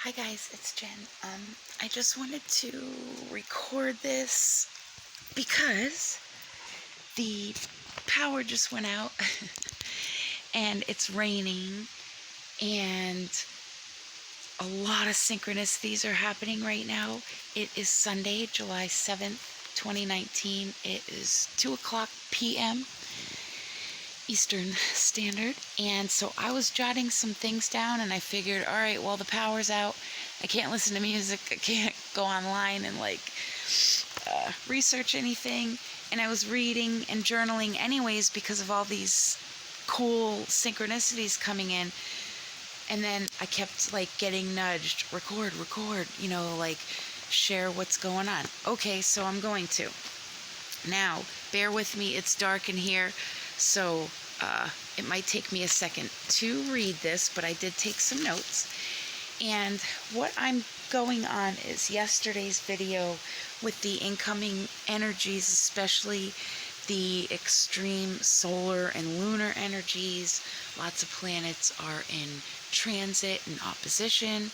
Hi guys, it's Jen. I just wanted to record this because the power just went out and it's raining and a lot of synchronicities are happening right now. It is Sunday, July 7th, 2019. It is 2 o'clock p.m. Eastern Standard, and so I was jotting some things down and I figured, all right, well, the power's out, I can't listen to music, I can't go online and research anything, and I was reading and journaling anyways because of all these cool synchronicities coming in. And then I kept getting nudged, record, share what's going on. Okay, so I'm going to. Now, bear with me, it's dark in here, so it might take me a second to read this, but I did take some notes. And what I'm going on is yesterday's video with the incoming energies, especially the extreme solar and lunar energies. Lots of planets are in transit and opposition,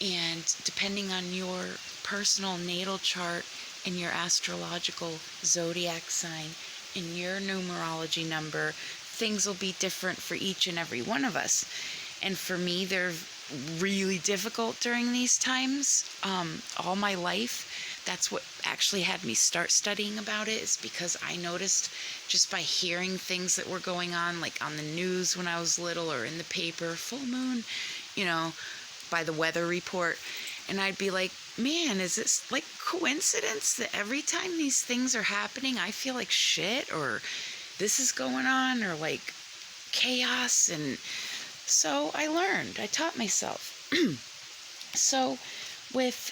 and depending on your personal natal chart and your astrological zodiac sign and your numerology number, things will be different for each and every one of us. And for me, they're really difficult during these times. All my life, that's what actually had me start studying about it, is because I noticed just by hearing things that were going on, like on the news when I was little or in the paper, full moon, by the weather report. And I'd be like, man, is this like coincidence that every time these things are happening, I feel like shit, or this is going on, or like chaos? And so I learned, I taught myself. So with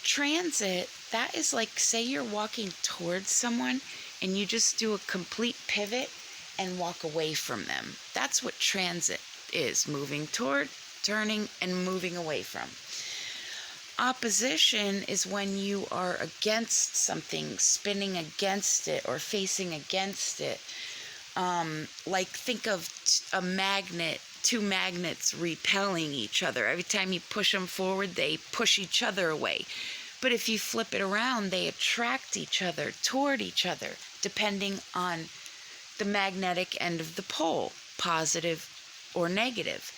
transit, that is like, say you're walking towards someone and you just do a complete pivot and walk away from them. That's what transit is, moving toward, turning, and moving away from. Opposition is when you are against something, spinning against it or facing against it. Like think of a magnet, two magnets repelling each other. Every time you push them forward, they push each other away. But if you flip it around, they attract each other toward each other, depending on the magnetic end of the pole, positive or negative.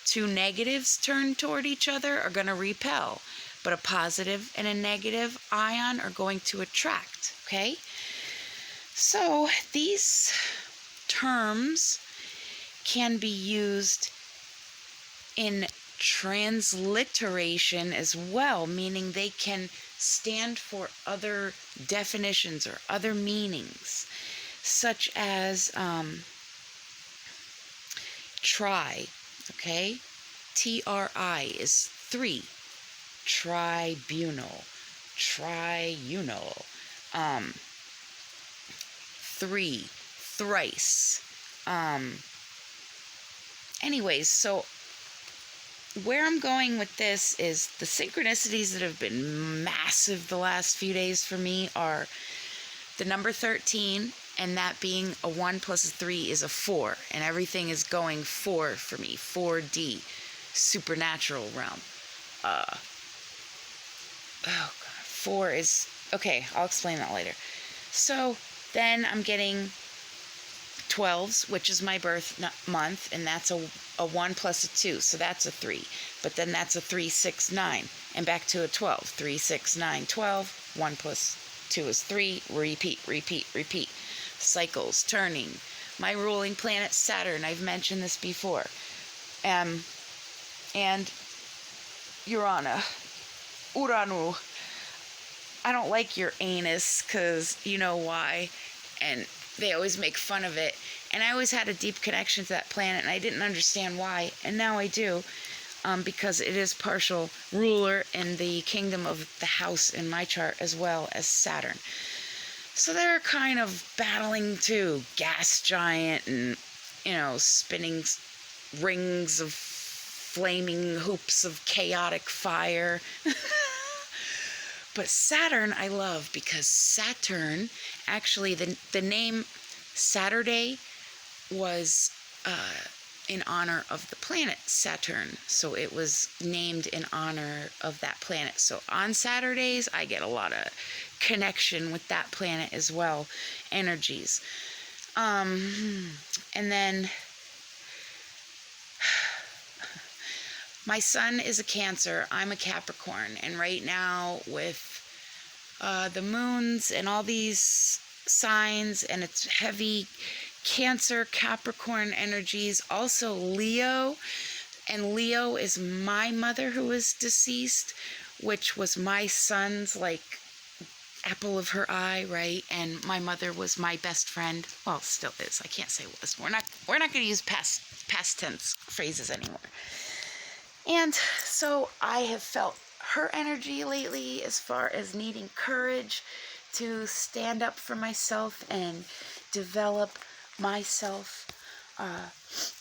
Two negatives turned toward each other are going to repel, but a positive and a negative ion are going to attract, okay? So these terms can be used in transliteration as well, meaning they can stand for other definitions or other meanings, such as tri, okay? Tri is three. Tribunal, triunal, three, thrice. Anyways, so where I'm going with this is the synchronicities that have been massive the last few days for me are the number 13, and that being a 1 plus a 3 is a 4, and everything is going 4 for me, 4D, supernatural realm. Oh God, 4 is, okay, I'll explain that later. So then I'm getting 12s, which is my birth month, and that's a 1 plus a 2, so that's a 3. But then that's a 3, 6, 9, and back to a 12. 3, 6, 9, 12. 1 plus 2 is 3. Repeat, repeat, repeat. Cycles, turning. My ruling planet, Saturn, I've mentioned this before. And Uranu. I don't like your anus, because you know why. And they always make fun of it. And I always had a deep connection to that planet, and I didn't understand why. And now I do, because it is partial ruler in the kingdom of the house in my chart, as well as Saturn. So they're kind of battling too. Gas giant and, spinning rings of flaming hoops of chaotic fire. But Saturn I love, because Saturn, actually the name Saturday was in honor of the planet Saturn. So it was named in honor of that planet. So on Saturdays, I get a lot of connection with that planet as well, energies. And then my sun is a Cancer, I'm a Capricorn, and right now with the moons and all these signs, and it's heavy Cancer, Capricorn energies, also Leo, and Leo is my mother who is deceased, which was my son's like apple of her eye, right? And my mother was my best friend. Well, still is. I can't say was. We're not going to use past tense phrases anymore. And so I have felt her energy lately as far as needing courage to stand up for myself and develop myself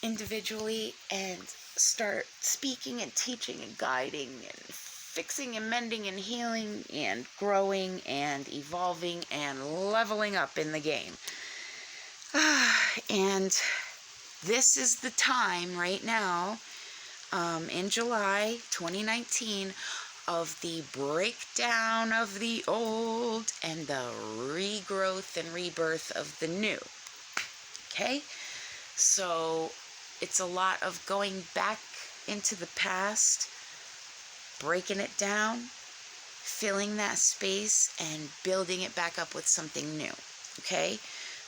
individually and start speaking and teaching and guiding and fixing and mending and healing and growing and evolving and leveling up in the game. And this is the time right now, in July 2019, of the breakdown of the old and the regrowth and rebirth of the new. Okay? So it's a lot of going back into the past, breaking it down, filling that space, and building it back up with something new. Okay?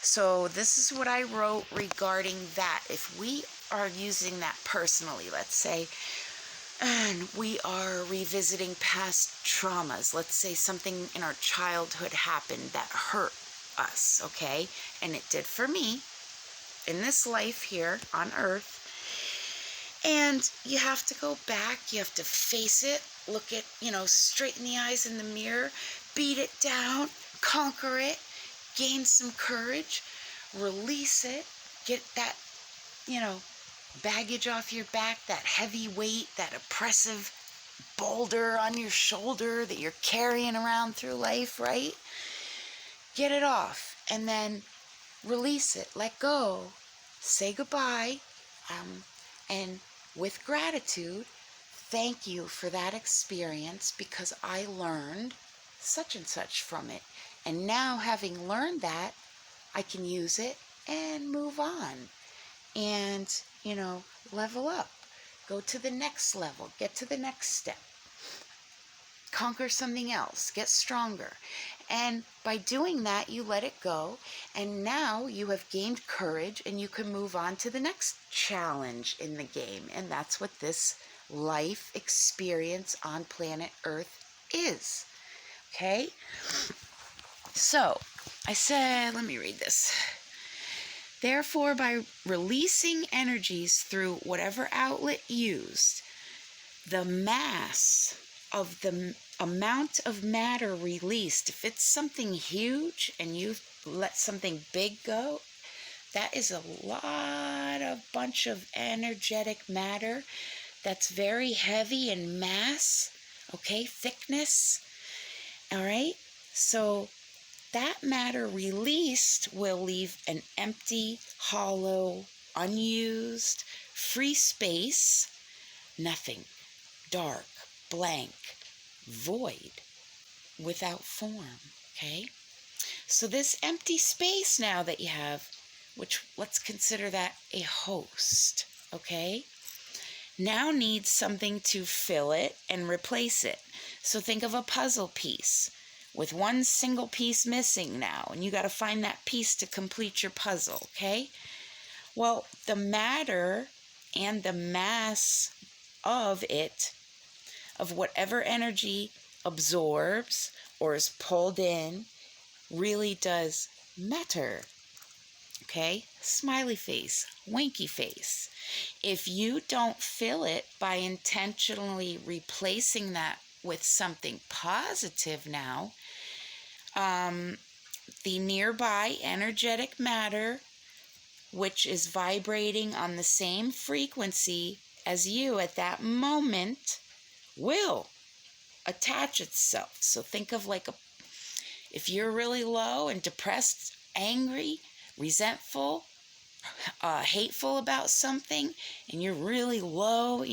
So this is what I wrote regarding that. If we are using that personally, let's say, and we are revisiting past traumas, let's say something in our childhood happened that hurt us, okay? And it did for me in this life here on earth. And you have to go back, you have to face it, look it, straight in the eyes in the mirror, beat it down, conquer it, gain some courage, release it, get that, baggage off your back, that heavy weight, that oppressive boulder on your shoulder that you're carrying around through life, right? Get it off and then release it, let go, say goodbye, and with gratitude, thank you for that experience because I learned such and such from it. And now having learned that, I can use it and move on and, level up, go to the next level, get to the next step, conquer something else, get stronger. And by doing that, you let it go. And now you have gained courage and you can move on to the next challenge in the game. And that's what this life experience on planet Earth is. Okay? So, I said, let me read this. Therefore, by releasing energies through whatever outlet used, the mass of the amount of matter released, if it's something huge and you let something big go, that is a bunch of energetic matter that's very heavy in mass, okay, thickness, all right? So that matter released will leave an empty, hollow, unused, free space, nothing, dark, blank, void, without form, okay? So this empty space now that you have, which let's consider that a host, okay, now needs something to fill it and replace it. So think of a puzzle piece with one single piece missing now, and you got to find that piece to complete your puzzle, okay? Well, the matter and the mass of it, of whatever energy absorbs or is pulled in, really does matter, okay? Smiley face, winky face. If you don't fill it by intentionally replacing that with something positive now, the nearby energetic matter, which is vibrating on the same frequency as you at that moment, will attach itself. So think of if you're really low and depressed, angry, resentful, hateful about something and you're really low,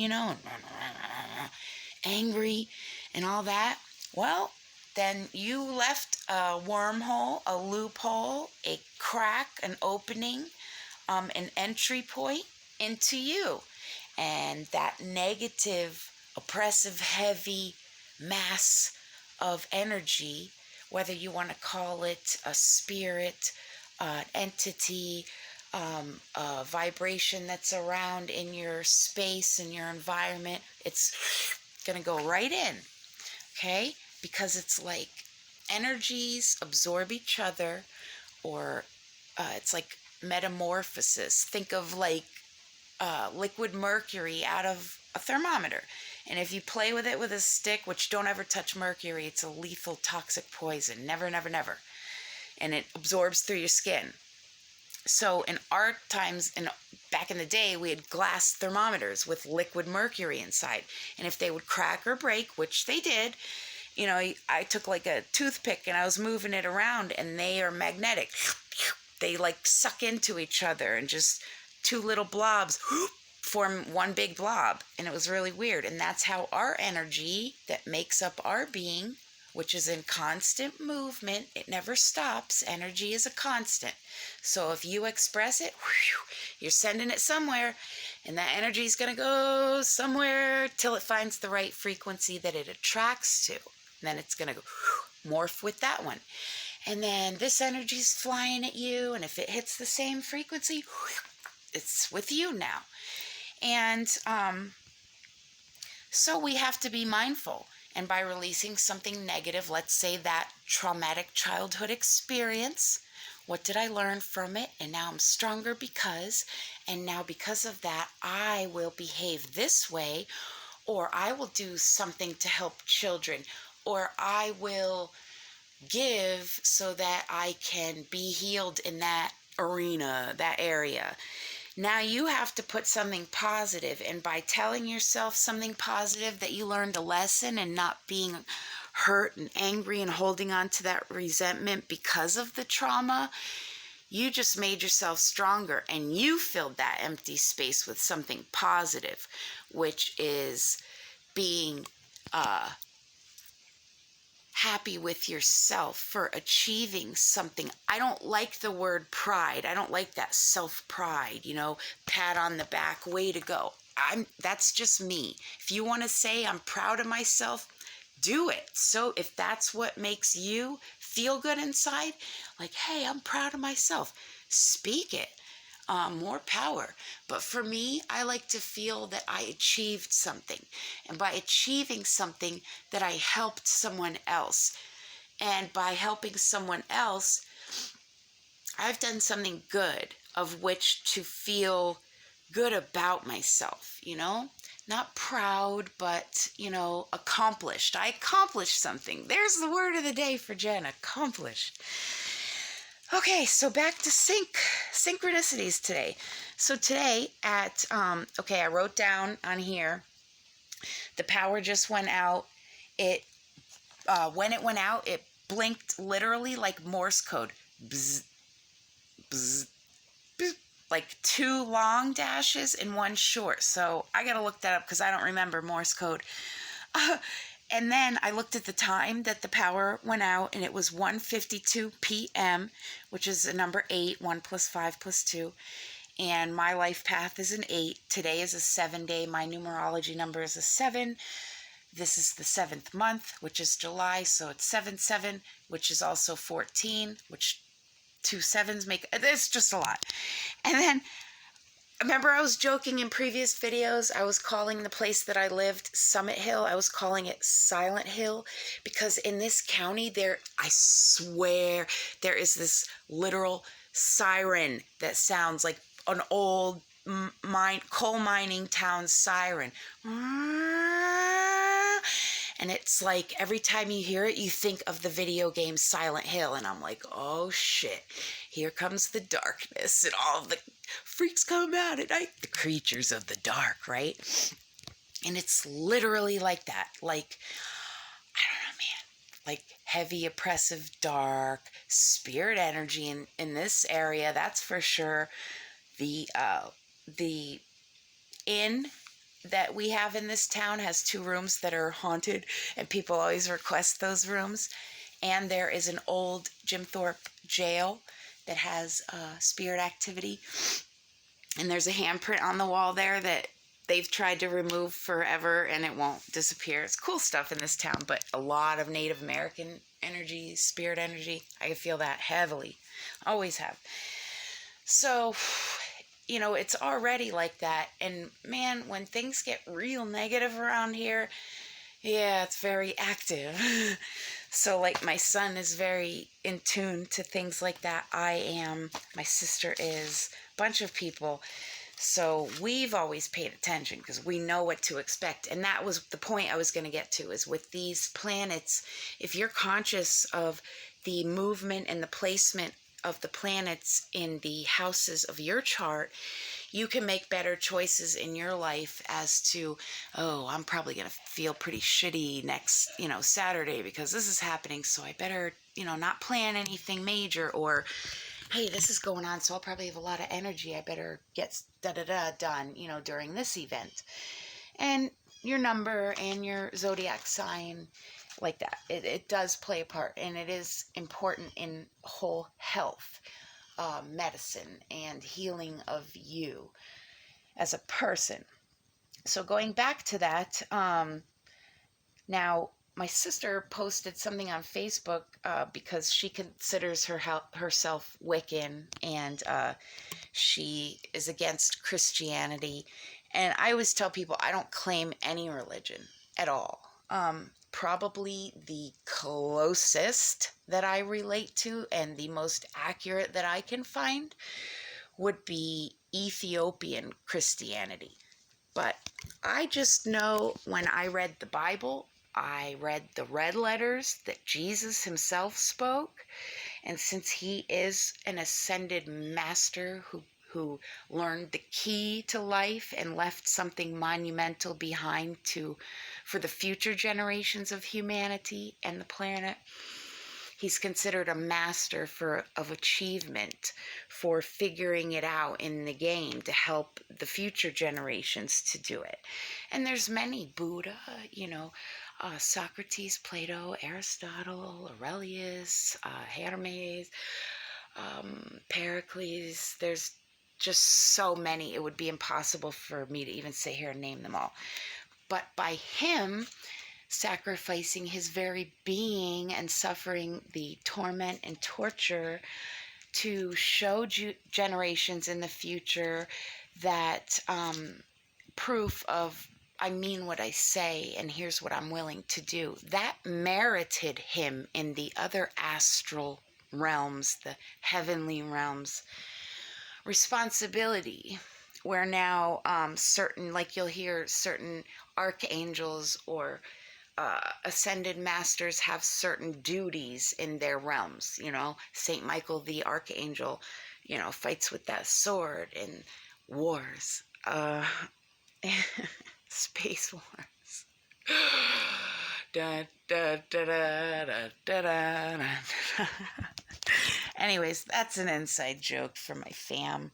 angry and all that, well, then you left a wormhole, a loophole, a crack, an opening, an entry point into you. And that negative, oppressive, heavy mass of energy, whether you want to call it a spirit, an entity, a vibration that's around in your space, in your environment, it's going to go right in, okay? Because it's like energies absorb each other, or it's like metamorphosis. Think of like liquid mercury out of a thermometer. And if you play with it with a stick, which don't ever touch mercury, it's a lethal toxic poison. Never, never, never. And it absorbs through your skin. So in our times, back in the day, we had glass thermometers with liquid mercury inside. And if they would crack or break, which they did, I took like a toothpick and I was moving it around, and they are magnetic. They like suck into each other, and just two little blobs form one big blob. And it was really weird. And that's how our energy that makes up our being, which is in constant movement, it never stops. Energy is a constant. So if you express it, you're sending it somewhere, and that energy is going to go somewhere till it finds the right frequency that it attracts to. And then it's going to go morph with that one. And then this energy is flying at you, and if it hits the same frequency, it's with you now. And so we have to be mindful. And by releasing something negative, let's say that traumatic childhood experience, what did I learn from it? And now I'm stronger and now because of that, I will behave this way, or I will do something to help children, or I will give so that I can be healed in that arena, that area. Now you have to put something positive, and by telling yourself something positive, that you learned a lesson and not being hurt and angry and holding on to that resentment because of the trauma, you just made yourself stronger, and you filled that empty space with something positive, which is being happy with yourself for achieving something. I don't like the word pride. I don't like that self-pride, pat on the back, way to go. That's just me. If you want to say I'm proud of myself, do it. So if that's what makes you feel good inside, like, hey, I'm proud of myself, speak it. More power. But for me, I like to feel that I achieved something. And by achieving something, that I helped someone else. And by helping someone else, I've done something good of which to feel good about myself, Not proud, but, accomplished. I accomplished something. There's the word of the day for Jen, accomplished. Okay, so back to synchronicities today. So today I wrote down on here, the power just went out. When it went out, it blinked literally like Morse code. Bzz, bzz, bzz, like 2 long dashes and 1 short. So I got to look that up because I don't remember Morse code. And then I looked at the time that the power went out, and it was 1:52 p.m., which is a number 8, 1 + 5 + 2. And my life path is an 8. Today is a 7-day. My numerology number is a 7. This is the 7th month, which is July, so it's 7/7, which is also 14, which 2 7s make, it's just a lot. And then remember, I was joking in previous videos, I was calling the place that I lived Summit Hill. I was calling it Silent Hill because in this county I swear, there is this literal siren that sounds like an old coal mining town siren. And it's like every time you hear it, you think of the video game Silent Hill. And I'm like, oh shit, here comes the darkness and all the freaks come out at night. The creatures of the dark, right? And it's literally like that. Like, I don't know, man. Like heavy, oppressive, dark, spirit energy in this area, that's for sure. The inn that we have in this town has 2 rooms that are haunted, and people always request those rooms. And there is an old Jim Thorpe jail that has spirit activity. And there's a handprint on the wall there that they've tried to remove forever, and it won't disappear. It's cool stuff in this town, but a lot of Native American energy, spirit energy. I feel that heavily. Always have. So, it's already like that. And man, when things get real negative around here, yeah, it's very active. So like my son is very in tune to things like that. I am, my sister is, a bunch of people. So we've always paid attention because we know what to expect. And that was the point I was going to get to, is with these planets, if you're conscious of the movement and the placement of the planets in the houses of your chart, you can make better choices in your life as to, oh, I'm probably going to feel pretty shitty next, Saturday because this is happening. So I better, not plan anything major, or, hey, this is going on, so I'll probably have a lot of energy. I better get done, during this event. And your number and your zodiac sign, like that. It does play a part, and it is important in whole health, medicine, and healing of you as a person. So going back to that, now my sister posted something on Facebook because she considers herself Wiccan, and she is against Christianity. And I always tell people I don't claim any religion at all. Probably the closest that I relate to and the most accurate that I can find would be Ethiopian Christianity. But I just know when I read the Bible, I read the red letters that Jesus himself spoke. And since he is an ascended master who learned the key to life and left something monumental behind for the future generations of humanity and the planet, he's considered a master of achievement for figuring it out in the game to help the future generations to do it. And there's many, Buddha, Socrates, Plato, Aristotle, Aurelius, Hermes, Pericles. There's just so many, it would be impossible for me to even sit here and name them all. But by him sacrificing his very being and suffering the torment and torture to show generations in the future that proof of, I mean what I say, and here's what I'm willing to do, that merited him in the other astral realms, the heavenly realms, responsibility, where now certain, like you'll hear certain archangels or ascended masters have certain duties in their realms. Saint Michael the archangel, fights with that sword in wars, space wars. Da, da, da, da, da, da, da, da. Anyways, that's an inside joke for my fam.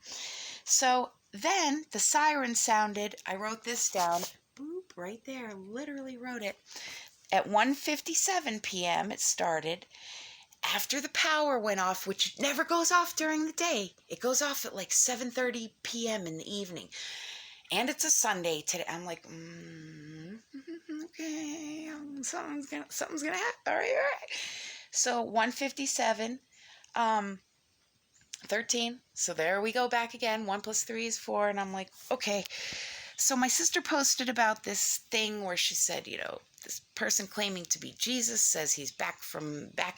So then the siren sounded. I wrote this down. Boop, right there. Literally wrote it. At 1:57 p.m. it started. After the power went off, which never goes off during the day. It goes off at like 7:30 p.m. in the evening. And it's a Sunday today. I'm like, okay, something's gonna happen. All right. So 1:57, 13. So there we go back again. 1 + 3 is 4. And I'm like, okay. So my sister posted about this thing where she said, this person claiming to be Jesus says he's back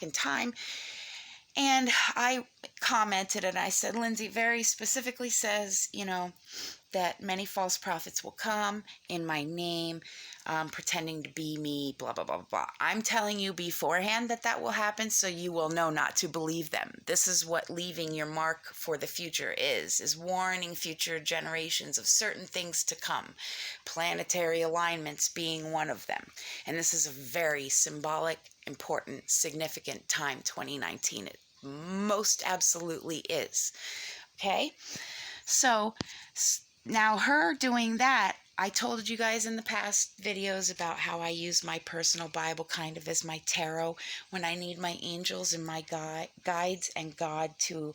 in time. And I commented and I said, Lindsay very specifically says, that many false prophets will come in my name, pretending to be me, blah, blah, blah, blah. I'm telling you beforehand that will happen, so you will know not to believe them. This is what leaving your mark for the future is warning future generations of certain things to come, planetary alignments being one of them. And this is a very symbolic, important, significant time, 2019. It most absolutely is. Okay? So now her doing that, I told you guys in the past videos about how I use my personal Bible kind of as my tarot when I need my angels and my guides and God to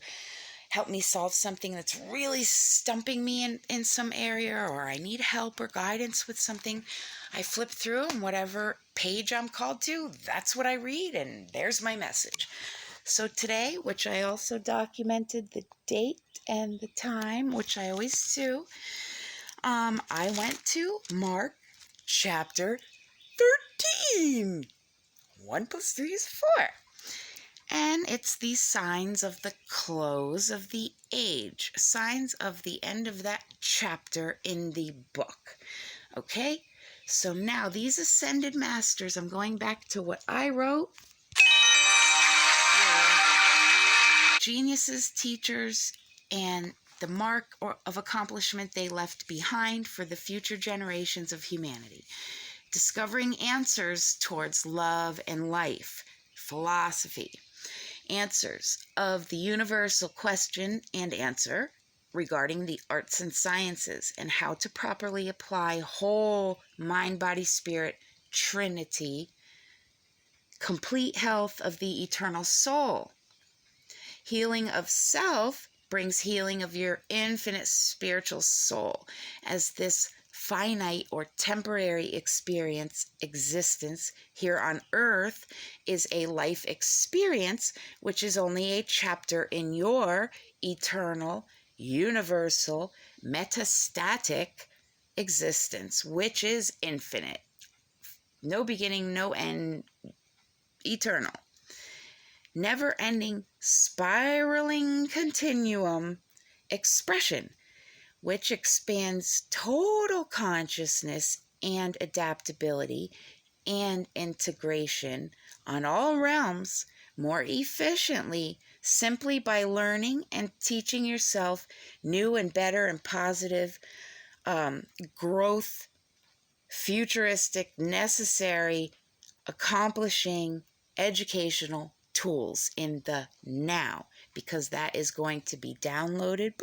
help me solve something that's really stumping me in some area, or I need help or guidance with something. I flip through, and whatever page I'm called to, that's what I read, and there's my message. So today, which I also documented the date and the time, which I always do, I went to Mark chapter 13. 1 plus 3 is 4. And it's the signs of the close of the age, signs of the end of that chapter in the book. Okay, so now these ascended masters, I'm going back to what I wrote. Geniuses, teachers, and the mark of accomplishment they left behind for the future generations of humanity. Discovering answers towards love and life, philosophy. Answers of the universal question and answer regarding the arts and sciences and how to properly apply whole mind, body, spirit, Trinity, complete health of the eternal soul. Healing of self brings healing of your infinite spiritual soul, as this finite or temporary existence here on earth is a life experience, which is only a chapter in your eternal, universal, metastatic existence, which is infinite. No beginning, no end, eternal. Never-ending, spiraling continuum expression, which expands total consciousness and adaptability and integration on all realms more efficiently simply by learning and teaching yourself new and better and positive growth, futuristic, necessary, accomplishing, educational tools in the now, because that is going to be downloaded,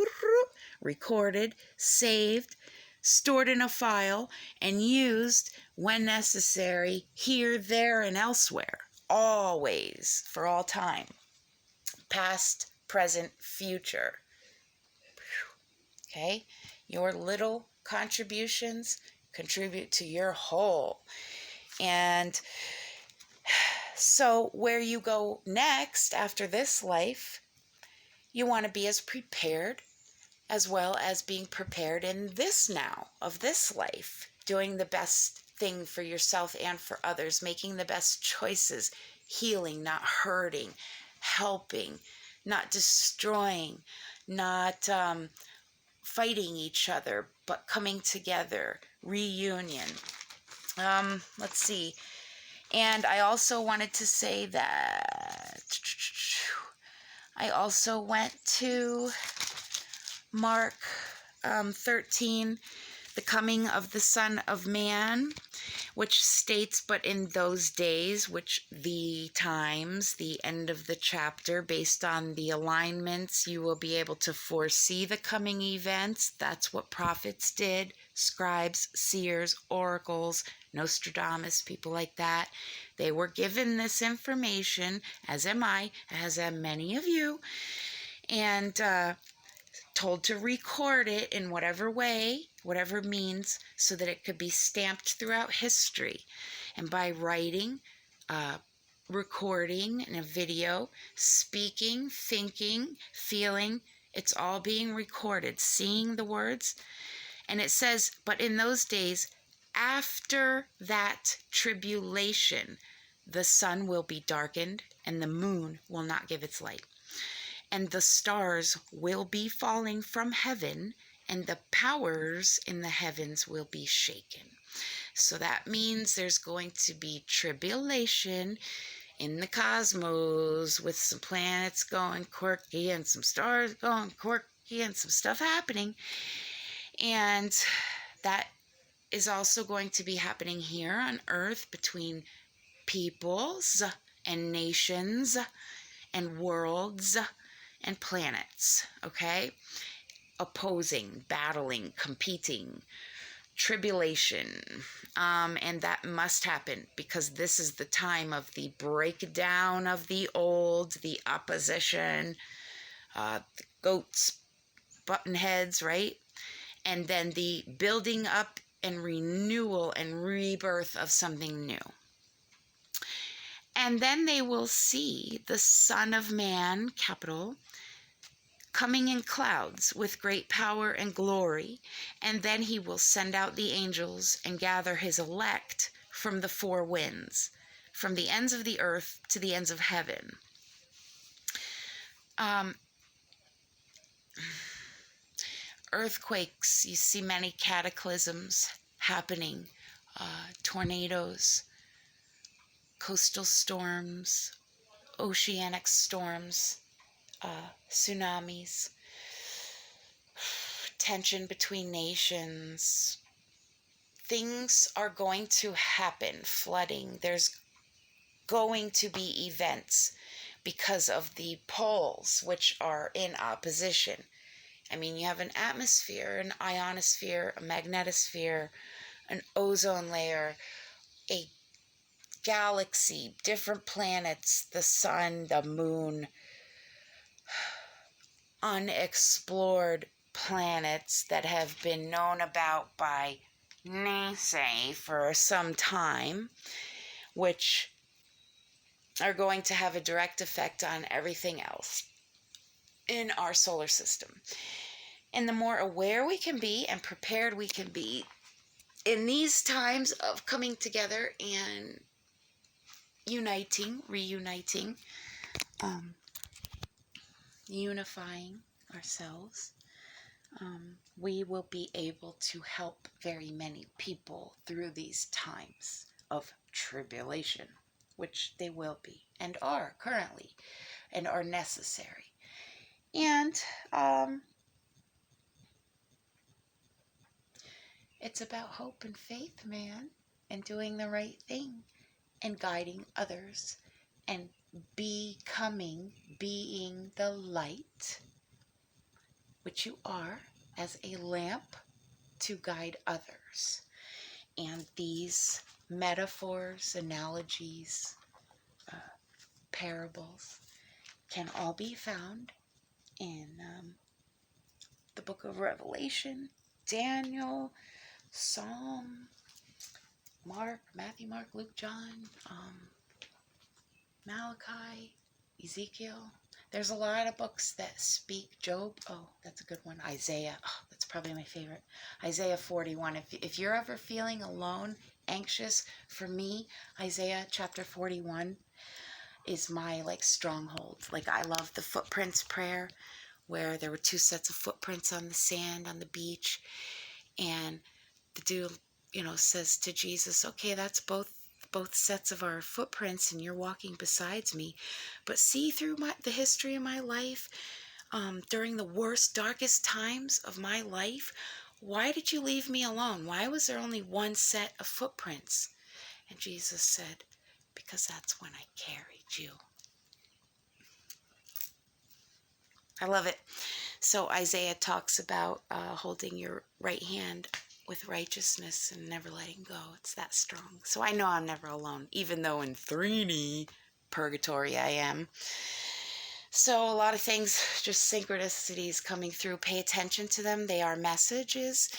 recorded, saved, stored in a file, and used when necessary here, there, and elsewhere, always, for all time, past, present, future. Okay? Your little contributions contribute to your whole. And so where you go next after this life, you want to be as prepared as well as being prepared in this now of this life, doing the best thing for yourself and for others, making the best choices, healing, not hurting, helping, not destroying, not fighting each other, but coming together, reunion. Let's see. And I also wanted to say that I also went to Mark 13, the coming of the Son of Man, which states, but in those days, which the times, the end of the chapter, based on the alignments, you will be able to foresee the coming events. That's what prophets did, scribes, seers, oracles, Nostradamus, people like that. They were given this information, as am I, as am many of you, and told to record it in whatever way, whatever means, so that it could be stamped throughout history. And by writing, recording in a video, speaking, thinking, feeling, it's all being recorded, seeing the words. And it says, but in those days, after that tribulation, the sun will be darkened and the moon will not give its light. And the stars will be falling from heaven, and the powers in the heavens will be shaken. So that means there's going to be tribulation in the cosmos, with some planets going quirky and some stars going quirky and some stuff happening. And that is also going to be happening here on Earth between peoples and nations and worlds and planets, okay? opposing, battling, competing, tribulation. And that must happen because this is the time of the breakdown of the old, the opposition, the goats, button heads, right? And then the building up and renewal and rebirth of something new. And then they will see the Son of Man, capital, coming in clouds with great power and glory. And then he will send out the angels and gather his elect from the four winds, from the ends of the earth to the ends of heaven. Earthquakes, you see many cataclysms happening, tornadoes, coastal storms, oceanic storms, tsunamis, tension between nations. Things are going to happen, flooding. There's going to be events because of the poles, which are in opposition. I mean, you have an atmosphere, an ionosphere, a magnetosphere, an ozone layer, a galaxy, different planets, the sun, the moon, unexplored planets that have been known about by NASA for some time, which are going to have a direct effect on everything else in our solar system. And the more aware we can be and prepared we can be in these times of coming together and reuniting, unifying ourselves, we will be able to help very many people through these times of tribulation, which they will be and are currently and are necessary. And it's about hope and faith, man, and doing the right thing and guiding others and being the light, which you are, as a lamp to guide others. And these metaphors, analogies, parables can all be found in the book of Revelation, Daniel, Psalm, Mark, Matthew, Mark, Luke, John, Malachi, Ezekiel. There's a lot of books that speak. Job, oh, that's a good one. Isaiah, oh, that's probably my favorite. Isaiah 41. If you're ever feeling alone, anxious, for me, Isaiah chapter 41 is my stronghold. I love the footprints prayer, where there were two sets of footprints on the sand on the beach, and the dude, says to Jesus, okay, that's both sets of our footprints, and you're walking beside me, but see through the history of my life, during the worst, darkest times of my life, why did you leave me alone? Why was there only one set of footprints? And Jesus said, because that's when I carried you. I love it. So Isaiah talks about holding your right hand with righteousness and never letting go. It's that strong. So I know I'm never alone, even though in 3D purgatory I am. So a lot of things, just synchronicities coming through. Pay attention to them. They are messages.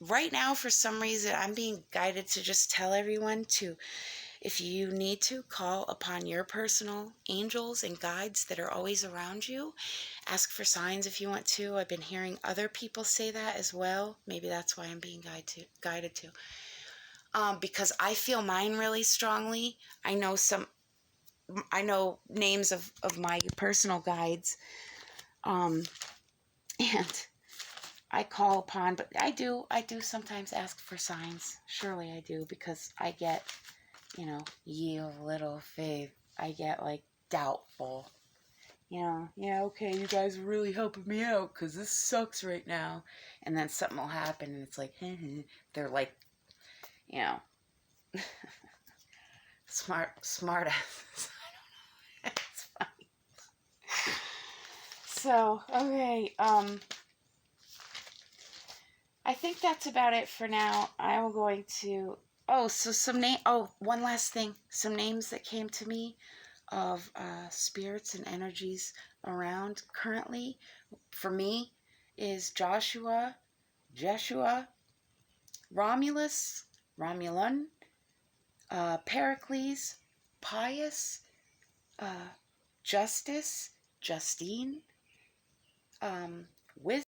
Right now, for some reason, I'm being guided to just tell everyone to, if you need to, call upon your personal angels and guides that are always around you. Ask for signs if you want to. I've been hearing other people say that as well. Maybe that's why I'm being guided to. Because I feel mine really strongly. I know names of my personal guides. And I call upon, but I do sometimes ask for signs. Surely I do, because I get, ye of little faith. I get doubtful. Yeah, okay, you guys are really helping me out because this sucks right now. And then something will happen and it's they're smart asses. I don't know. It's funny. So, okay, I think that's about it for now. I'm going to, one last thing. Some names that came to me of spirits and energies around currently for me is Joshua, Romulus, Romulan, Pericles, Pius, Justice, Justine, Wisdom.